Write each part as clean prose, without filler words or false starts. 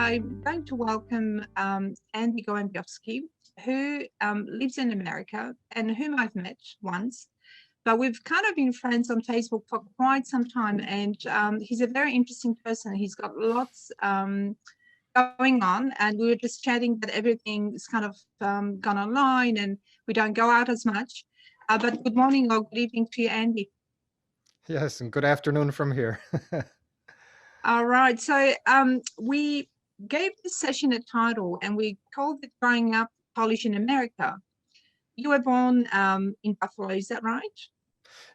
I'm going to welcome Andrew Golebiowski, who lives in America and whom I've met once. But we've kind of been friends on Facebook for quite some time, and he's a very interesting person. He's got lots going on, and we were just chatting that everything is kind of gone online and we don't go out as much. But good morning or good evening to you, Andy. Yes, and good afternoon from here. All right. So we gave this session a title and we called it Growing Up Polish in America. You were born in Buffalo, is that right?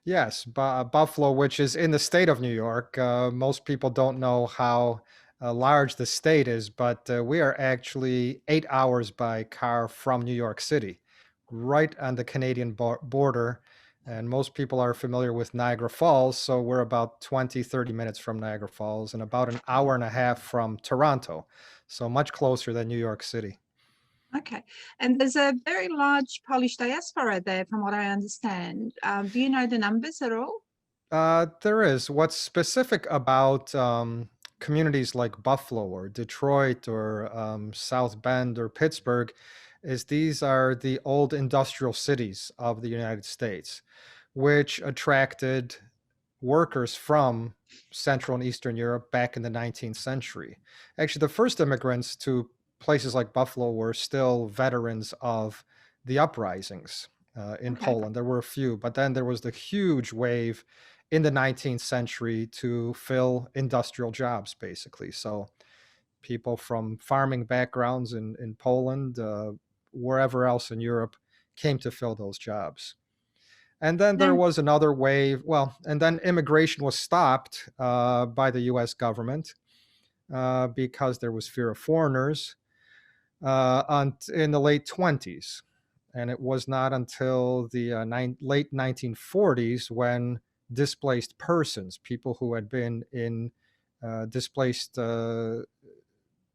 Yes, Buffalo, which is in the state of New York. Most people don't know how large the state is, but we are actually 8 hours by car from New York City, right on the Canadian border. And most people are familiar with Niagara Falls, so we're about 20, 30 minutes from Niagara Falls and about an hour and a half from Toronto, so much closer than New York City. Okay. And there's a very large Polish diaspora there, from what I understand. Do you know the numbers at all? There is. What's specific about communities like Buffalo or Detroit or South Bend or Pittsburgh is these are the old industrial cities of the United States, which attracted workers from Central and Eastern Europe back in the 19th century. Actually, the first immigrants to places like Buffalo were still veterans of the uprisings in Okay. Poland. There were a few, but then there was the huge wave in the 19th century to fill industrial jobs, basically. So people from farming backgrounds in Poland, wherever else in Europe, came to fill those jobs. And then there Then, was another wave. Well, and then immigration was stopped by the US government because there was fear of foreigners in the late 20s. And it was not until the late 1940s when displaced persons, people who had been in uh, displaced uh,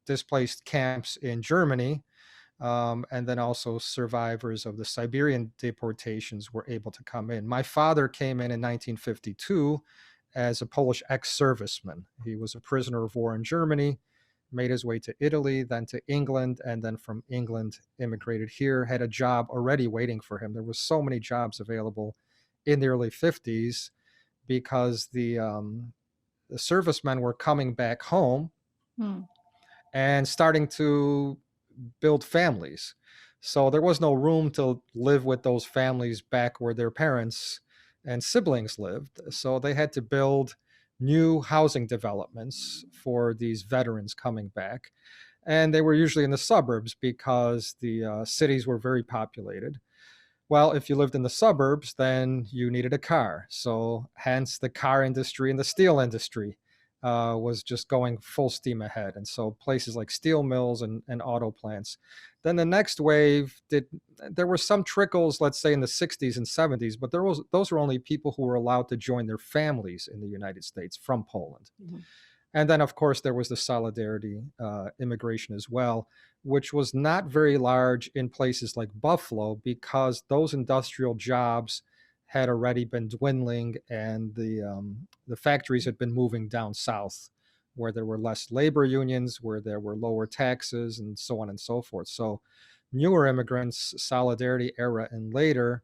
displaced camps in Germany, and then also survivors of the Siberian deportations were able to come in. My father came in 1952 as a Polish ex-serviceman. He was a prisoner of war in Germany, made his way to Italy, then to England, and then from England immigrated here, had a job already waiting for him. There were so many jobs available in the early 50s because the servicemen were coming back home hmm, and starting to build families. So there was no room to live with those families back where their parents and siblings lived. So they had to build new housing developments for these veterans coming back. And they were usually in the suburbs because the cities were very populated. Well, if you lived in the suburbs, then you needed a car. So, hence, the car industry and the steel industry was just going full steam ahead. And so, places like steel mills and auto plants. Then the next wave there were some trickles, let's say in the 60s and 70s, but those were only people who were allowed to join their families in the United States from Poland. mhm. And then, of course, there was the solidarity immigration as well, which was not very large in places like Buffalo because those industrial jobs had already been dwindling, and the factories had been moving down south, where there were less labor unions, where there were lower taxes, and so on and so forth. So, newer immigrants, solidarity era and later,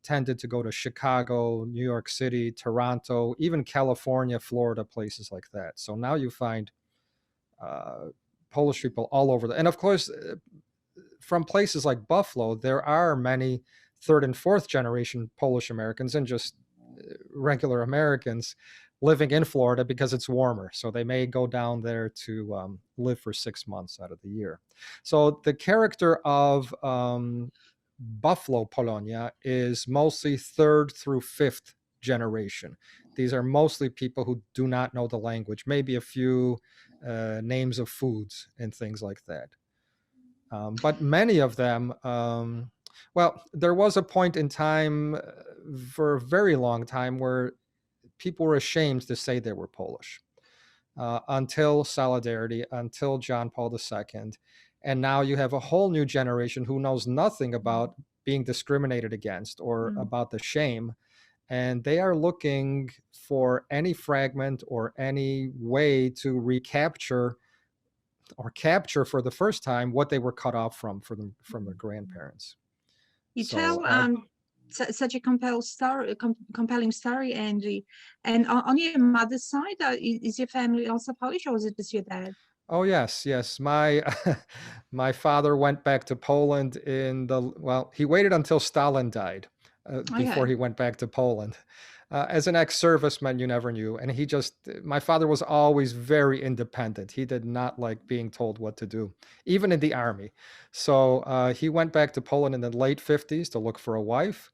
tended to go to Chicago, New York City, Toronto, even California, Florida, places like that. So now you find uh, Polish people all over. And of course, from places like Buffalo, there are many third and fourth generation Polish Americans and just regular Americans living in Florida because it's warmer. So they may go down there to live for 6 months out of the year. So the character of Buffalo Polonia is mostly third through fifth generation. These are mostly people who do not know the language, maybe a few names of foods and things like that. But many of them, well, there was a point in time for a very long time where people were ashamed to say they were Polish until Solidarity, until John Paul II. And now you have a whole new generation who knows nothing about being discriminated against or Mm. about the shame. And they are looking for any fragment or any way to recapture or capture for the first time what they were cut off from their grandparents. You So tell such a compelling story, Andy. And on your mother's side, is your family also Polish, or is it just your dad? oh yes, yes. My my father went back to Poland well, he waited until Stalin died before Okay. he went back to Poland. As an ex-serviceman, you never knew, and my father was always very independent. He did not like being told what to do, even in the army. So he went back to Poland in the late 50s to look for a wife.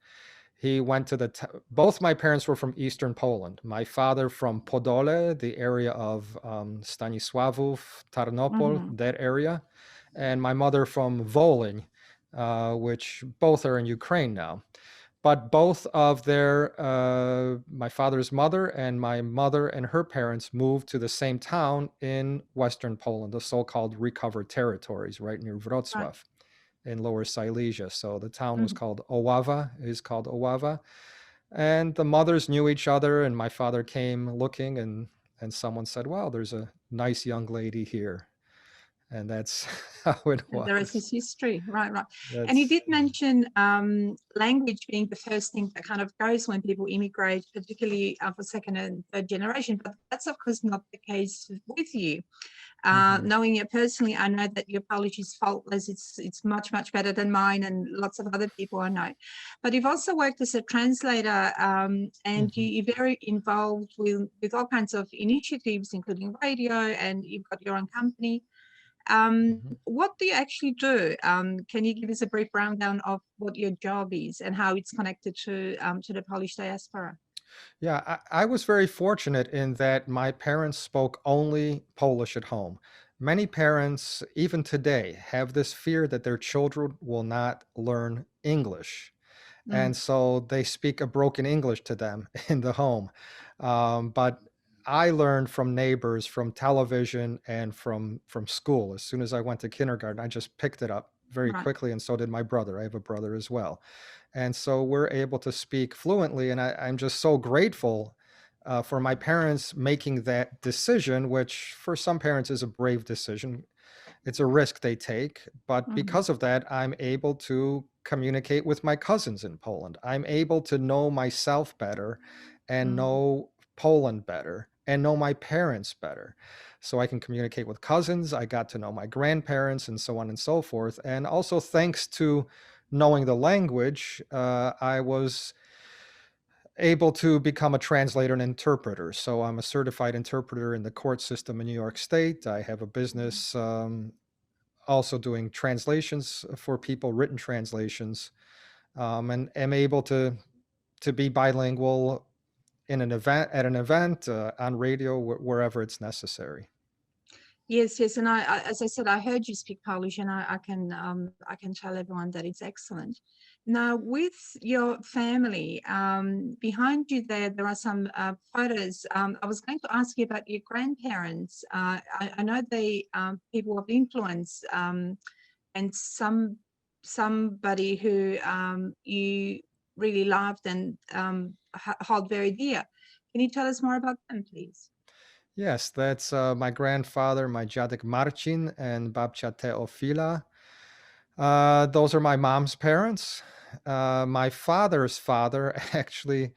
He went to both my parents were from Eastern Poland. My father from Podole, the area of Stanisławów, Tarnopol, Mm-hmm. that area, and my mother from Wolyń, which both are in Ukraine now. But both of my father's mother and my mother and her parents moved to the same town in Western Poland, the so-called recovered territories, right near Right. Wrocław in Lower Silesia. So the town was Mm-hmm. called Oława. And the mothers knew each other, and my father came looking, and someone said, well, there's a nice young lady here. And that's how it And the rest was. is history. Right, right. And you That's did mention language being the first thing that kind of goes when people immigrate, particularly for second and third generation. But that's, of course, not the case with you. Mhm. Knowing you personally, I know that your Polish is faultless. It's much, much better than mine and lots of other people I know. But you've also worked as a translator, and Mhm. you're very involved with all kinds of initiatives, including radio, and you've got your own company. Mhm. What do you actually do? Can you give us a brief rundown of what your job is and how it's connected to the Polish diaspora? Yeah, I was very fortunate in that my parents spoke only Polish at home. Many parents, even today, have this fear that their children will not learn English. Mm, And so they speak a broken English to them in the home. But I learned from neighbors, from television, and from school. As soon as I went to kindergarten, I just picked it up very right. quickly, and so did my brother. I have a brother as well, and so we're able to speak fluently. And I'm just so grateful for my parents making that decision, which for some parents is a brave decision. It's a risk they take, but Mm, because of that, I'm able to communicate with my cousins in Poland. I'm able to know myself better and mm. know Poland better and know my parents better. So I can communicate with cousins. I got to know my grandparents and so on and so forth. And also, thanks to knowing the language, I was able to become a translator and interpreter. So I'm a certified interpreter in the court system in New York State. I have a business also doing translations for people, written translations, and am able to be bilingual in an event at an event on radio wherever it's necessary. Yes, yes, and as I said, I heard you speak Polish, and I can tell everyone that it's excellent. Now, with your family, behind you there are some photos. I was going to ask you about your grandparents. I know they people of influence, and somebody who you really loved and hold very dear. Can you tell us more about them, please? Yes, that's my grandfather, my dziadek Marcin, and babcia Teofila. Those are my mom's parents. My father's father, actually,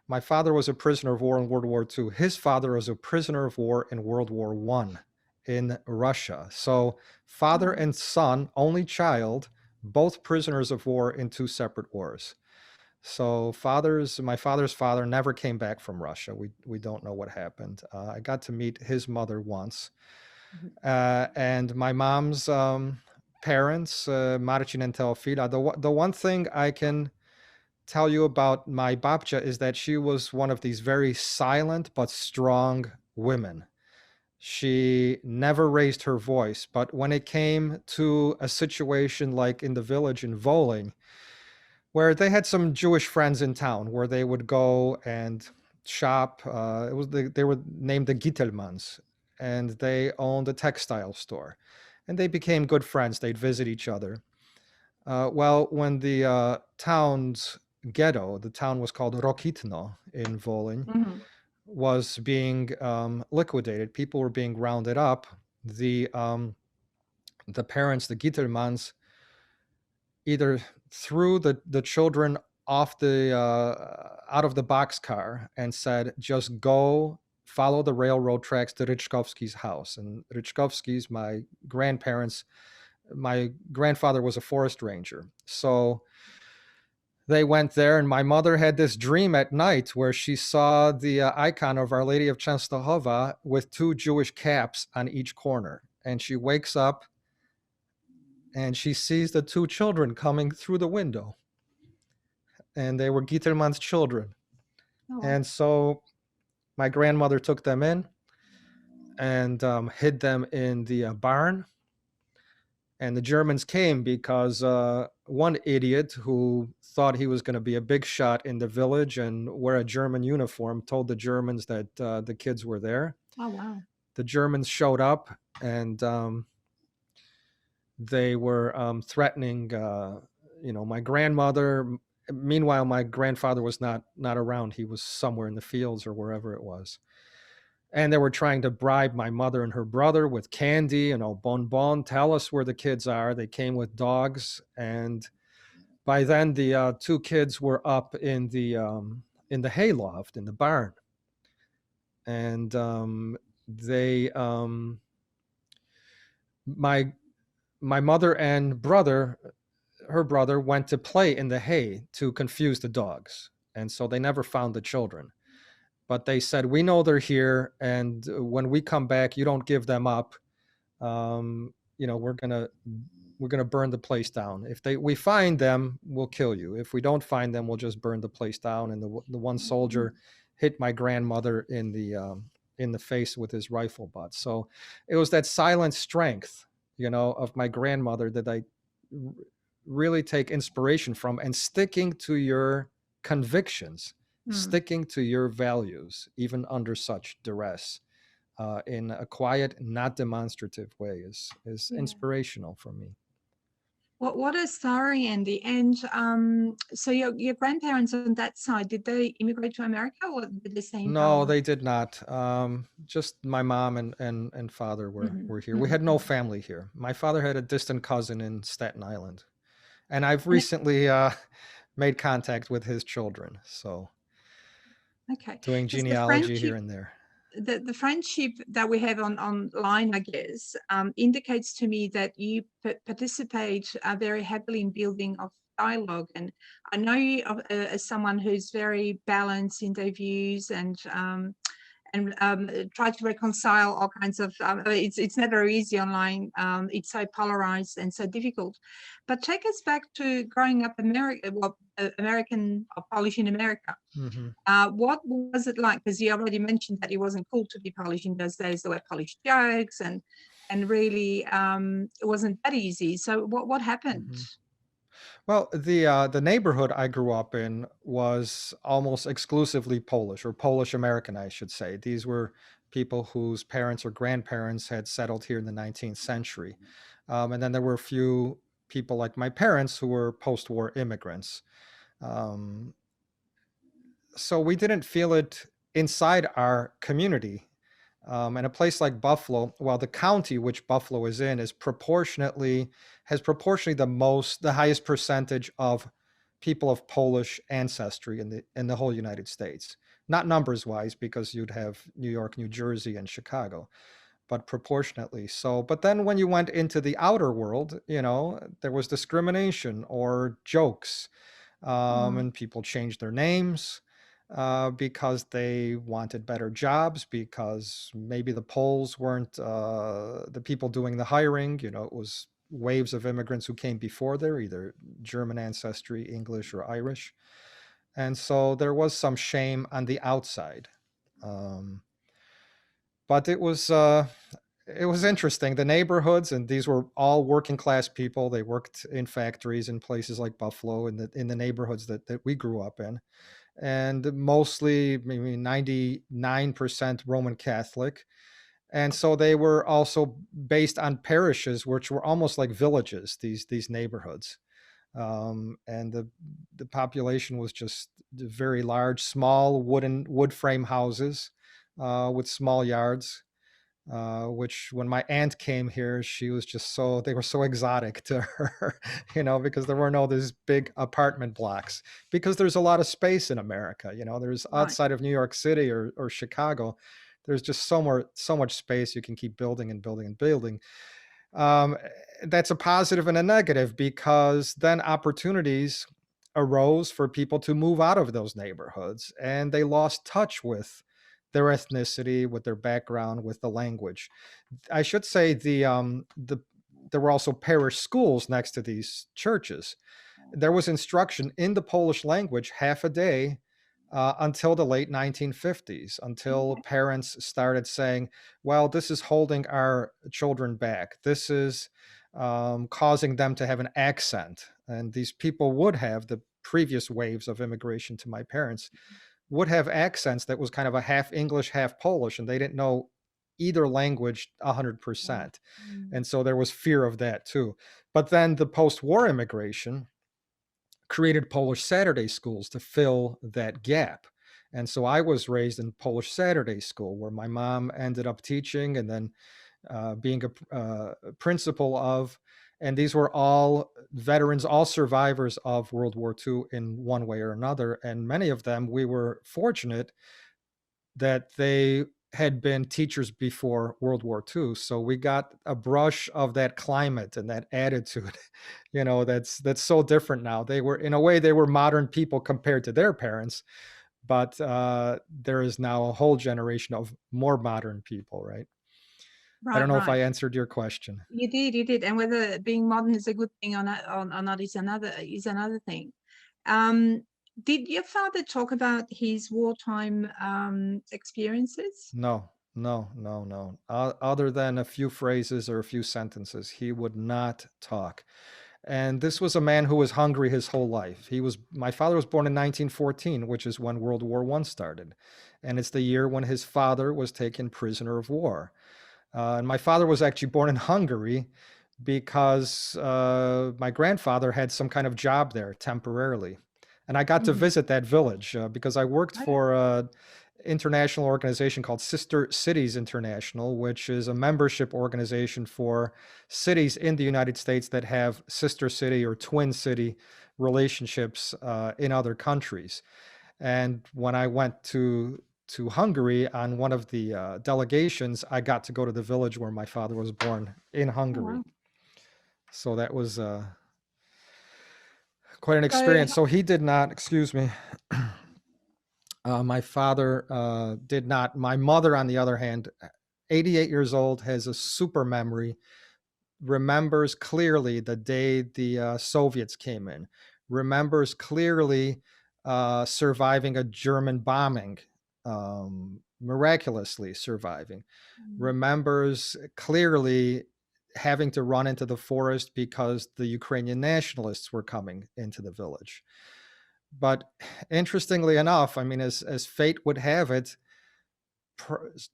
my father was a prisoner of war in World War II. His father was a prisoner of war in World War I in Russia. So, father Oh, and son, only child, both prisoners of war in two separate wars. So, my father's father never came back from Russia. We don't know what happened. I got to meet his mother once, mhm. and my mom's parents, Marcin and Teofila. The one thing I can tell you about my babcia is that she was one of these very silent but strong women. She never raised her voice, but when it came to a situation like in the village in Wolyń, where they had some Jewish friends in town, where they would go and shop. They were named the Gittelmans, and they owned a textile store, and they became good friends. They'd visit each other. Well, when the town's ghetto, the town was called Rokitno in Wolyń, Mhm. was being liquidated. People were being rounded up. The the parents, the Gittelmans, either threw the children off the out of the boxcar and said, just go follow the railroad tracks to Richkovsky's house. And Richkovsky's, my grandparents, my grandfather was a forest ranger. So they went there, and my mother had this dream at night where she saw the icon of Our Lady of Częstochowa with two Jewish caps on each corner. And she wakes up and she sees the two children coming through the window. And they were Gittelman's children. Oh, wow. And so my grandmother took them in and hid them in the barn. And the Germans came because one idiot who thought he was going to be a big shot in the village and wear a German uniform told the Germans that the kids were there. Oh, wow. The Germans showed up, and they were threatening, my grandmother. Meanwhile, my grandfather was not around. He was somewhere in the fields or wherever it was. And they were trying to bribe my mother and her brother with candy and bonbon. Tell us where the kids are. They came with dogs, and by then the two kids were up in the hayloft in the barn, and they my mother and brother, her brother, went to play in the hay to confuse the dogs, and so they never found the children. But they said, we know they're here, and when we come back, you don't give them up. We're gonna burn the place down. If we find them, we'll kill you. If we don't find them, we'll just burn the place down. And the one soldier hit my grandmother in the face with his rifle butt. So it was that silent strength, of my grandmother that I really take inspiration from, and sticking to your convictions. Sticking to your values, even under such duress, in a quiet, not demonstrative way, is inspirational for me. What a story, Andy. And so your grandparents on that side, did they immigrate to America, or did they stay in No, Poland? they did not. Just my mom and father were here. We had no family here. My father had a distant cousin in Staten Island, and I've recently made contact with his children. So. Okay. Doing Because the genealogy here friendship, and there. the friendship that we have online, I guess, indicates to me that you participate very heavily in building of dialogue. And I know you as someone who's very balanced in their views, and try to reconcile all kinds of it's never easy online. It's so polarized and so difficult. But take us back to growing up American or Polish in America. What was it like? Because you already mentioned that it wasn't cool to be Polish in those days. There were Polish jokes, and really it wasn't that easy. So what happened? Well, the neighborhood I grew up in was almost exclusively Polish, or Polish American, I should say. These were people whose parents or grandparents had settled here in the 19th century. And then there were a few people like my parents who were post-war immigrants. So we didn't feel it inside our community. And a place like Buffalo, while the county which Buffalo is in has proportionately the highest percentage of people of Polish ancestry in the whole United States. Not numbers wise, because you'd have New York, New Jersey, and Chicago, but proportionately. So, but then when you went into the outer world, there was discrimination or jokes, and people changed their names because they wanted better jobs, because maybe the Poles weren't the people doing the hiring. It was waves of immigrants who came before there, either German ancestry, English, or Irish. And so there was some shame on the outside. But it was interesting. The neighborhoods, and these were all working class people. They worked in factories in places like Buffalo, in the neighborhoods that we grew up in, and mostly maybe 99% Roman Catholic. And so they were also based on parishes, which were almost like villages, these neighborhoods. And the population was just very large, small wood frame houses with small yards. which when my aunt came here, she was just so, they were so exotic to her, because there were no these big apartment blocks, because there's a lot of space in America. There's Right. outside of New York City or Chicago, there's just so much space you can keep building and building and building. um, that's a positive and a negative, because then opportunities arose for people to move out of those neighborhoods, and they lost touch with their ethnicity, with their background, with the language. I should say there were also parish schools next to these churches. There was instruction in the Polish language half a day until the late 1950s, until Okay. parents started saying, well, this is holding our children back. This is causing them to have an accent. And these people would have, the previous waves of immigration to my parents would have accents that was kind of a half English, half Polish, and they didn't know either language Wow. 100%. Mm. And so there was fear of that too. But then the post war immigration created Polish Saturday schools to fill that gap. And so I was raised in Polish Saturday school, where my mom ended up teaching and then being a principal of. And these were all veterans, all survivors of World War II in one way or another. And many of them, we were fortunate that they had been teachers before World War II. So we got a brush of that climate and that attitude, that's so different now. They were, in a way, they were modern people compared to their parents, but there is now a whole generation of more modern people, right? I don't Right, know if right. I answered your question. You did. And whether being modern is a good thing or not is another thing. Um, did your father talk about his wartime experiences? No, no, no, no. Other than a few phrases or a few sentences, he would not talk. And this was a man who was hungry his whole life. My father was born in 1914, which is when World War I started. And it's the year when his father was taken prisoner of war. And my father was actually born in Hungary because my grandfather had some kind of job there temporarily. And I got to Mhm. visit that village because I worked for an international organization called Sister Cities International, which is a membership organization for cities in the United States that have sister city or twin city relationships in other countries. And when I went to Hungary on one of the delegations, I got to go to the village where my father was born in Oh, Hungary. wow. So that was quite an So, experience. So he did not, excuse me. My father did not. My mother, on the other hand, 88 years old, has a super memory, remembers clearly the day the Soviets came in, remembers clearly surviving a German bombing, miraculously surviving, mm, remembers clearly having to run into the forest because the Ukrainian nationalists were coming into the village. But interestingly enough, I mean, as fate would have it,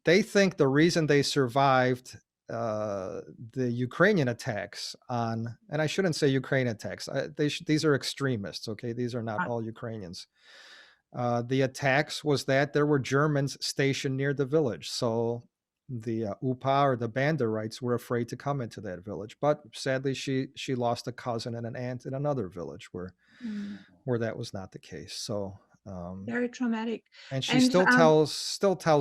they think the reason they survived uh, the Ukrainian attacks on, and I shouldn't say Ukraine attacks, these are extremists, okay? These are not right. all Ukrainians. The attacks was that there were Germans stationed near the village. So the UPA or the Banderites were afraid to come into that village. But sadly, she lost a cousin and an aunt in another village Mm, where that was not the case. So very traumatic. and she And still tells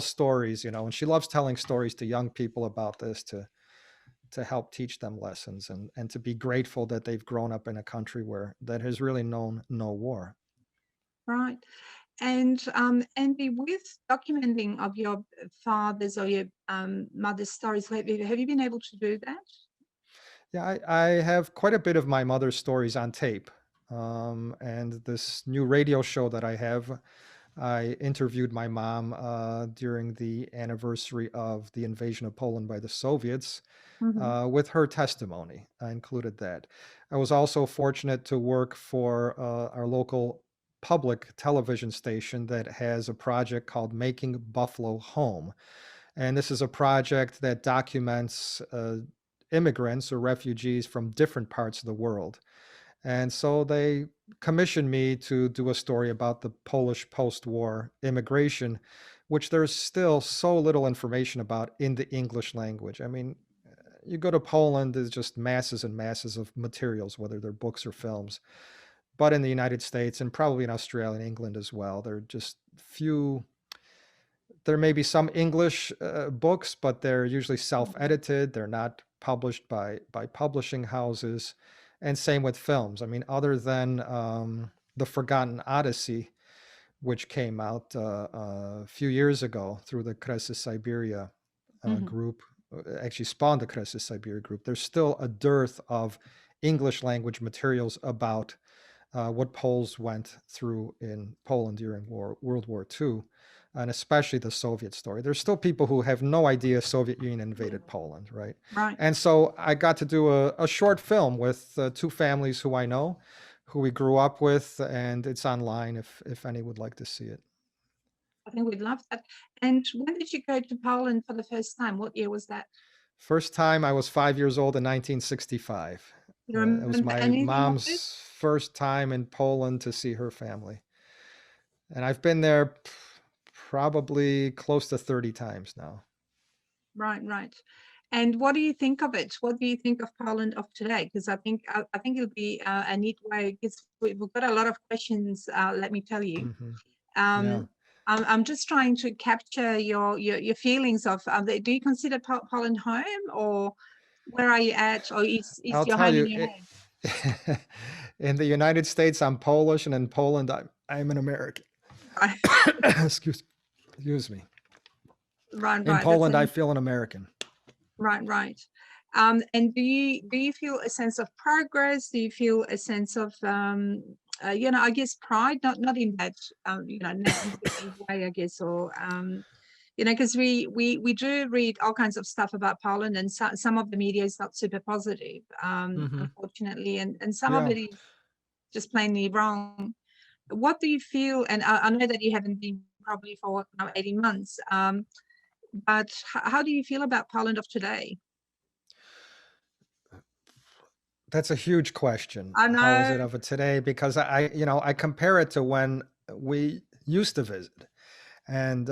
stories, and she loves telling stories to young people about this to help teach them lessons and to be grateful that they've grown up in a country where that has really known no war. right. Andy, with documenting of your father's or your mother's stories, have you been able to do that? Yeah, I have quite a bit of my mother's stories on tape. And this new radio show that I have, I interviewed my mom during the anniversary of the invasion of Poland by the Soviets Hmm. with her testimony. I included that. I was also fortunate to work for our local public television station that has a project called Making Buffalo Home. And this is a project that documents immigrants or refugees from different parts of the world. And so they commissioned me to do a story about the Polish post-war immigration, which there's still so little information about in the English language. I mean, you go to Poland, there's just masses and masses of materials, whether they're books or films. But in the United States and probably in Australia and England as well, there are just few. There may be some English books, but they're usually self-edited. They're not published by publishing houses, and same with films. I mean, other than The Forgotten Odyssey, which came out a few years ago through the Kresy Siberia Mhm. group, actually spawned the Kresy Siberia group, there's still a dearth of English language materials about what Poles went through in Poland during World War II, and especially the Soviet story. There's still people who have no idea Soviet Union invaded Poland, right? Right. And so I got to do a short film with two families who I know, who we grew up with, and it's online if any would like to see it. I think we'd love that. And when did you go to Poland for the first time? What year was that? First time I was 5 years old in 1965. You It was remember my anything of it? mom's first time in Poland to see her family. And I've been there probably close to 30 times now. Right, right. And what do you think of it? What do you think of Poland of today? Because I think it'll be a neat way. Because we've got a lot of questions. Let me tell you. Hmm. Yeah. Um, I'm just trying to capture your feelings of. Do you consider Poland home, or where are you at, or is I'll your tell home in you, your head? in the United States, I'm Polish, and in Poland, I'm an American. Right, Excuse me. right, In right. That's Poland, I an feel an American. right, right. And do you feel a sense of progress? Do you feel a sense of I guess pride, not in that negative way, I guess, or because we do read all kinds of stuff about Poland, and some of the media is not super positive, Hmm. unfortunately, and some of Yeah. it is just plainly wrong. What do you feel? And I know that you haven't been probably for what now 18 months, but how do you feel about Poland of today? That's a huge question. I How is know, it of it today? Because I compare it to when we used to visit, and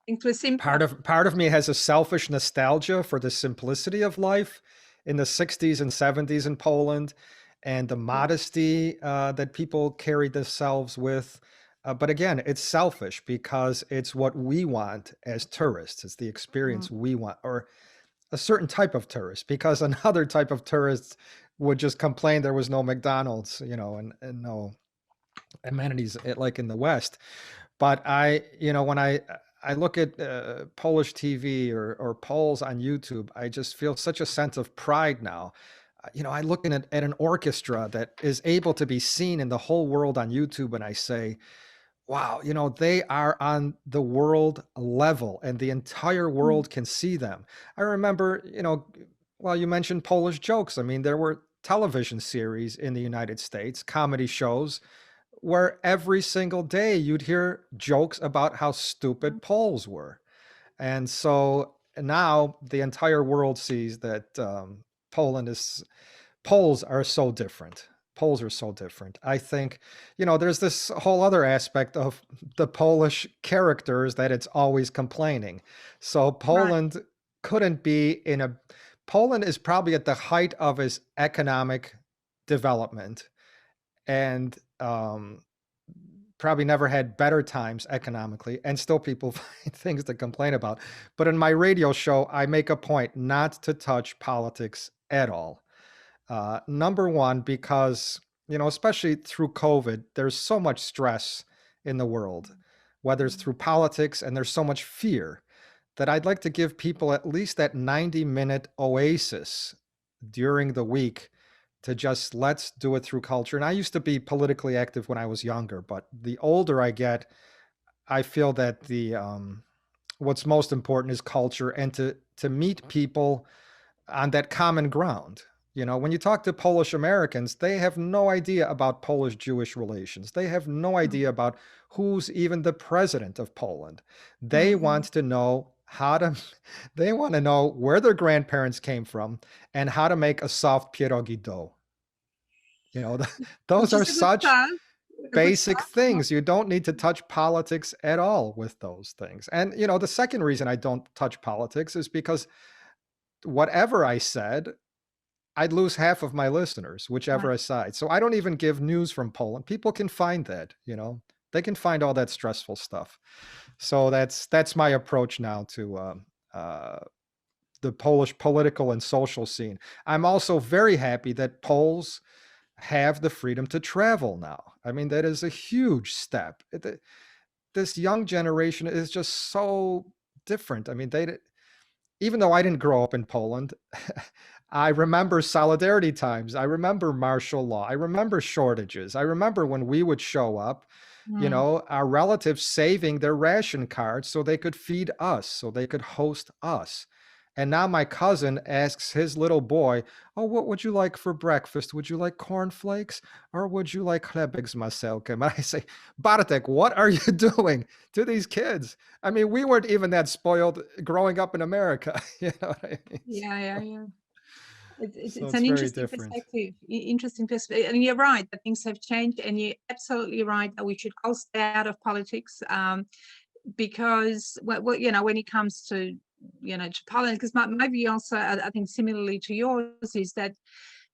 things were simpler. part of me has a selfish nostalgia for the simplicity of life in the 60s and 70s in Poland, and the modesty that people carried themselves with. But again, it's selfish because it's what we want as tourists. It's the Mm, experience we want, or a certain type of tourist, because another type of tourist would just complain there was no McDonald's, and no amenities like in the West. But when I look at Polish TV or Poles on YouTube, I just feel such a sense of pride now. I look at an orchestra that is able to be seen in the whole world on YouTube, and I say, wow, they are on the world level, and the entire mm, world can see them. I remember, well, you mentioned Polish jokes. I mean, there were television series in the United States, comedy shows, where every single day you'd hear jokes about how mm, stupid Poles were. And so now the entire world sees that Poland is Poles are so different. Poles are so different. I think, there's this whole other aspect of the Polish characters that it's always complaining. So right. Poland is probably at the height of its economic development, and probably never had better times economically, and still people find things to complain about. But in my radio show, I make a point not to touch politics at all. Number one, because, especially through COVID, there's so much stress in the world, whether it's Mm, through politics, and there's so much fear, that I'd like to give people at least that 90-minute oasis during the week to just let's do it through culture. And I used to be politically active when I was younger, but the older I get, I feel that the what's most important is culture, and to meet people on that common ground. When you talk to Polish Americans, they have no idea about Polish Jewish relations. They have no mm, idea about who's even the president of Poland. They mm, want mm. to know how to, they want to know where their grandparents came from and how to make a soft pierogi dough. You know, those which are is a good such start. A good basic start. things. You don't need to touch politics at all with those things. And, you know, the second reason I don't touch politics is because whatever I said, I'd lose half of my listeners, Right. whichever side. So I don't even give news from Poland. People can find that, you know, they can find all that stressful stuff. So that's my approach now to uh, the Polish political and social scene. I'm also very happy that Poles have the freedom to travel now. I mean, that is a huge step. This young generation is just so different. I mean, even though I didn't grow up in Poland, I remember solidarity times. I remember martial law. I remember shortages. I remember when we would show up, you Mm. know, our relatives saving their ration cards so they could feed us, so they could host us. And now my cousin asks his little boy, "Oh, what would you like for breakfast? Would you like cornflakes or would you like chlebek z masełkiem?" And I say, "Bartek, what are you doing to these kids? I mean, we weren't even that spoiled growing up in America." You know what I mean? Yeah. So It's it's an very interesting different. perspective. Interesting perspective, and you're right that things have changed, and you're absolutely right that we should all stay out of politics, because you know, when it comes to, you know, to Poland, because my view also, I think similarly to yours, is that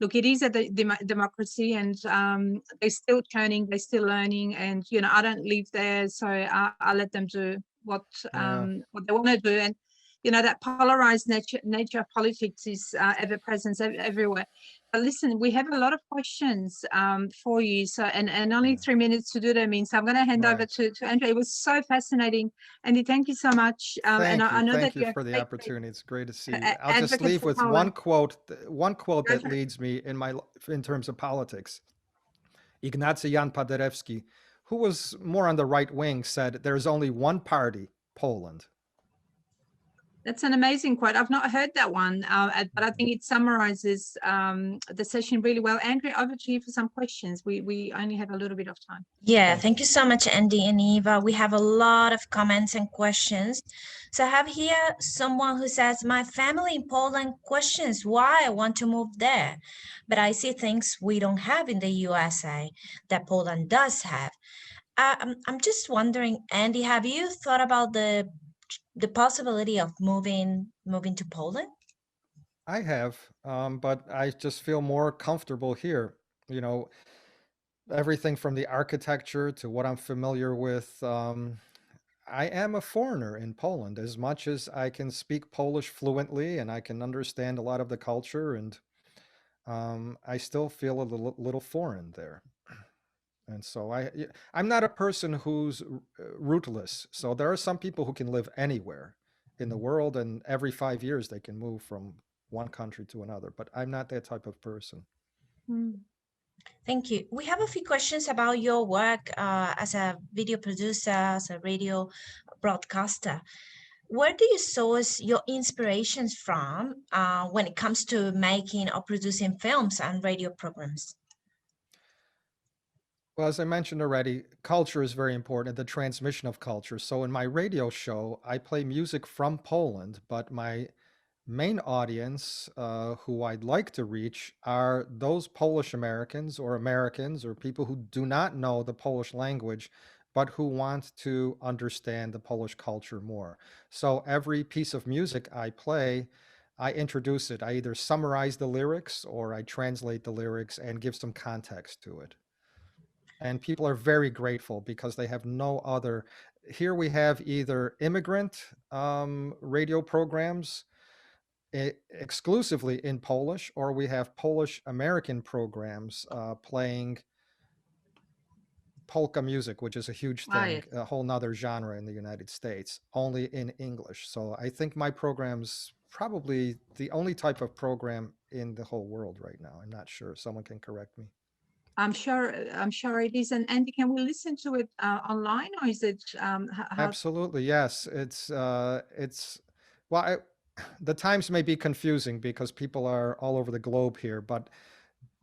look, it is a democracy, and they're still churning, they're still learning, and you know, I don't live there, so I let them do Yeah. what they want to do, and you know, that polarized nature of politics is ever present everywhere. But listen, we have a lot of questions for you, so and only Yeah. 3 minutes to do them in, so I'm going to hand over Right. to Andrew. It was so fascinating, Andy. Thank you so much, and Thank you. I know that Thank you you have for the great opportunity. It's great to see you. I'll just advocate leave for with Poland. one quote Go that for it. leads me in terms of politics. Ignacy Jan Paderewski, who was more on the right wing, said, "There's only one party, Poland." That's an amazing quote. I've not heard that one, but I think it summarizes the session really well. Andrew, over to you for some questions. We only have a little bit of time. Yeah, Thank thank you. you so much, Andy and Eva. We have a lot of comments and questions. So I have here someone who says, my family in Poland questions why I want to move there, but I see things we don't have in the USA that Poland does have. I'm just wondering, Andy, have you thought about the possibility of moving to Poland? I have, but I just feel more comfortable here. You know, everything from the architecture to what I'm familiar with. I am a foreigner in Poland as much as I can speak Polish fluently and I can understand a lot of the culture, and I still feel a little foreign there. And so I'm not a person who's rootless. So there are some people who can live anywhere in the world, and every 5 years they can move from one country to another. But I'm not that type of person. Mm. Thank you. We have a few questions about your work as a video producer, as a radio broadcaster. Where do you source your inspirations from when it comes to making or producing films and radio programs? Well, as I mentioned already, culture is very important, the transmission of culture. So in my radio show, I play music from Poland, but my main audience, who I'd like to reach, are those Polish Americans or people who do not know the Polish language, but who want to understand the Polish culture more. So every piece of music I play, I introduce it. I either summarize the lyrics or I translate the lyrics and give some context to it. And people are very grateful because they have no other. Here we have either immigrant radio programs exclusively in Polish, or we have Polish American programs playing polka music, which is a huge Ah, thing, yes. a whole nother genre in the United States, only in English. So I think my program's probably the only type of program in the whole world right now. I'm not sure. Someone can correct me. I'm sure it is. And Andy, can we listen to it online, or is it how? Absolutely, yes. It's well, the times may be confusing because people are all over the globe here, but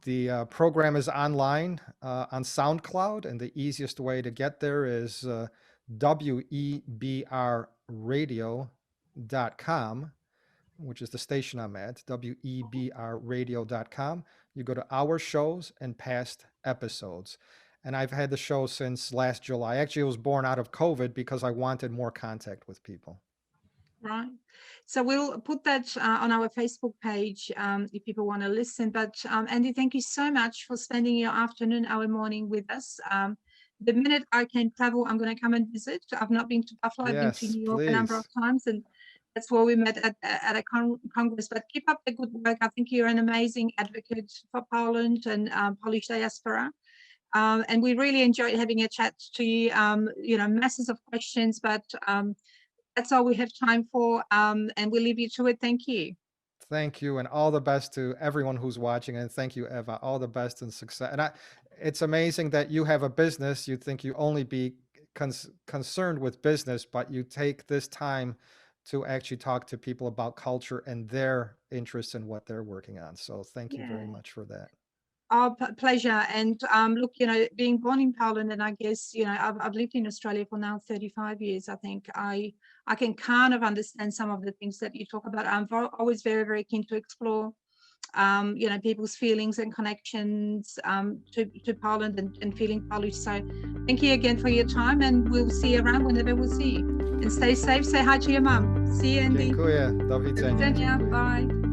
the program is online on SoundCloud, and the easiest way to get there is webradio.com. which is the station I'm at, webrradio.com. You go to our shows and past episodes. And I've had the show since last July. Actually, it was born out of COVID because I wanted more contact with people. Right. So we'll put that on our Facebook page if people want to listen. But Andy, thank you so much for spending your afternoon, our morning with us. The minute I can travel, I'm going to come and visit. I've not been to Buffalo. I've been to New York a number of times, and that's where we met at a congress. But keep up the good work. I think you're an amazing advocate for Poland and Polish diaspora. And we really enjoyed having a chat to you. You know, masses of questions, but that's all we have time for, and we'll leave you to it. Thank you. Thank you, and all the best to everyone who's watching. And thank you, Eva. All the best and success. And it's amazing that you have a business. You'd think you only be concerned with business, but you take this time to actually talk to people about culture and their interests in what they're working on. So thank you very much for that. Our pleasure. And look, you know, being born in Poland, and I guess, you know, I've lived in Australia for now 35 years. I think I can kind of understand some of the things that you talk about. I'm always very, very keen to explore, you know, people's feelings and connections to Poland and feeling Polish. So thank you again for your time, and we'll see you around whenever we'll see you. And stay safe. Say hi to your mum. See you, Andy. Dziękuję. Do widzenia. Bye.